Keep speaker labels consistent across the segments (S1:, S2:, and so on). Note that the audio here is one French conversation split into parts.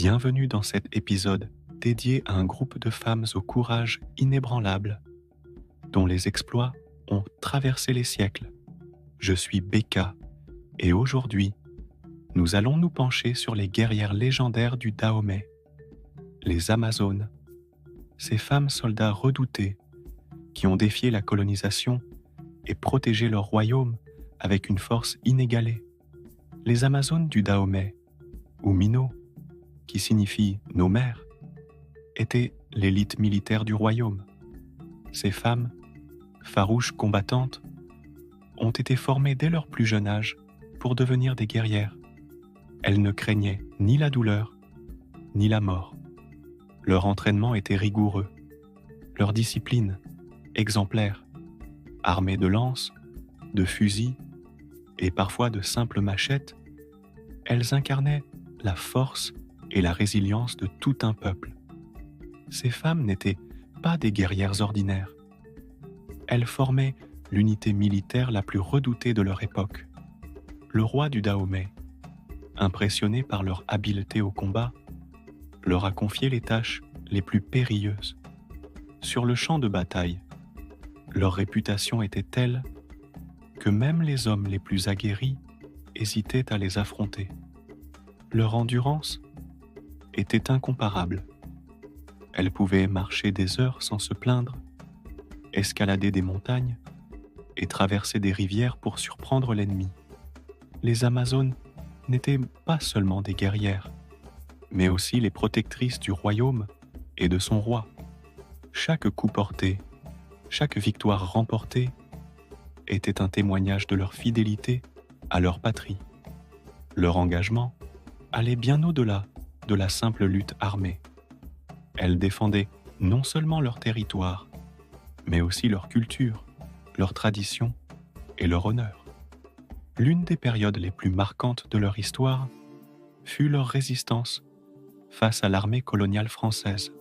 S1: Bienvenue dans cet épisode dédié à un groupe de femmes au courage inébranlable, dont les exploits ont traversé les siècles. Je suis Becca et aujourd'hui, nous allons nous pencher sur les guerrières légendaires du Dahomey, les Amazones, ces femmes soldats redoutées qui ont défié la colonisation et protégé leur royaume avec une force inégalée. Les Amazones du Dahomey, ou Mino, qui signifie nos mères, étaient l'élite militaire du royaume. Ces femmes, farouches combattantes, ont été formées dès leur plus jeune âge pour devenir des guerrières. Elles ne craignaient ni la douleur, ni la mort. Leur entraînement était rigoureux, leur discipline exemplaire, armées de lances, de fusils et parfois de simples machettes, elles incarnaient la force et la résilience de tout un peuple. Ces femmes n'étaient pas des guerrières ordinaires. Elles formaient l'unité militaire la plus redoutée de leur époque. Le roi du Dahomey, impressionné par leur habileté au combat, leur a confié les tâches les plus périlleuses. Sur le champ de bataille, leur réputation était telle que même les hommes les plus aguerris hésitaient à les affronter. Leur endurance était incomparable. Elles pouvaient marcher des heures sans se plaindre, escalader des montagnes et traverser des rivières pour surprendre l'ennemi. Les Amazones n'étaient pas seulement des guerrières, mais aussi les protectrices du royaume et de son roi. Chaque coup porté, chaque victoire remportée était un témoignage de leur fidélité à leur patrie. Leur engagement allait bien au-delà de la simple lutte armée. Elles défendaient non seulement leur territoire, mais aussi leur culture, leur tradition et leur honneur. L'une des périodes les plus marquantes de leur histoire fut leur résistance face à l'armée coloniale française.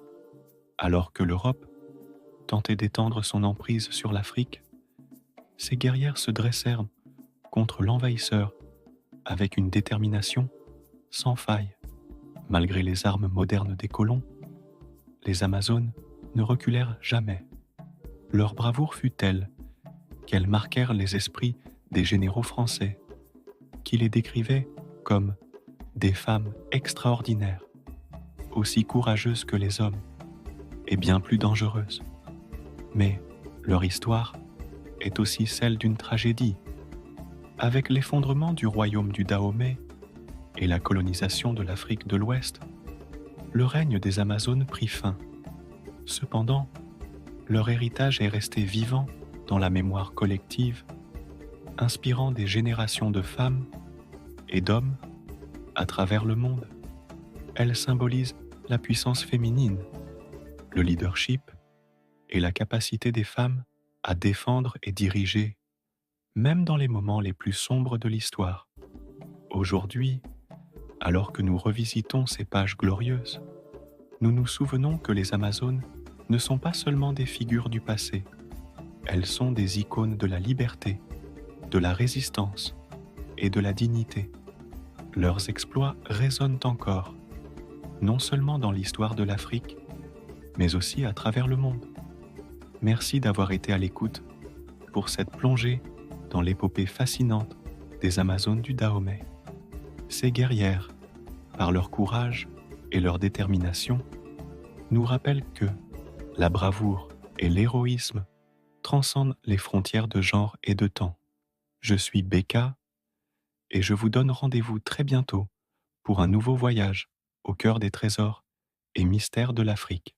S1: Alors que l'Europe tentait d'étendre son emprise sur l'Afrique, ces guerrières se dressèrent contre l'envahisseur avec une détermination sans faille. Malgré les armes modernes des colons, les Amazones ne reculèrent jamais. Leur bravoure fut telle qu'elles marquèrent les esprits des généraux français, qui les décrivaient comme des femmes extraordinaires, aussi courageuses que les hommes et bien plus dangereuses. Mais leur histoire est aussi celle d'une tragédie. Avec l'effondrement du royaume du Dahomey et la colonisation de l'Afrique de l'Ouest, le règne des Amazones prit fin. Cependant, leur héritage est resté vivant dans la mémoire collective, inspirant des générations de femmes et d'hommes à travers le monde. Elles symbolisent la puissance féminine, le leadership et la capacité des femmes à défendre et diriger, même dans les moments les plus sombres de l'histoire. Aujourd'hui, alors que nous revisitons ces pages glorieuses, nous nous souvenons que les Amazones ne sont pas seulement des figures du passé, elles sont des icônes de la liberté, de la résistance et de la dignité. Leurs exploits résonnent encore, non seulement dans l'histoire de l'Afrique, mais aussi à travers le monde. Merci d'avoir été à l'écoute pour cette plongée dans l'épopée fascinante des Amazones du Dahomey. Ces guerrières, par leur courage et leur détermination, nous rappellent que la bravoure et l'héroïsme transcendent les frontières de genre et de temps. Je suis Becca et je vous donne rendez-vous très bientôt pour un nouveau voyage au cœur des trésors et mystères de l'Afrique.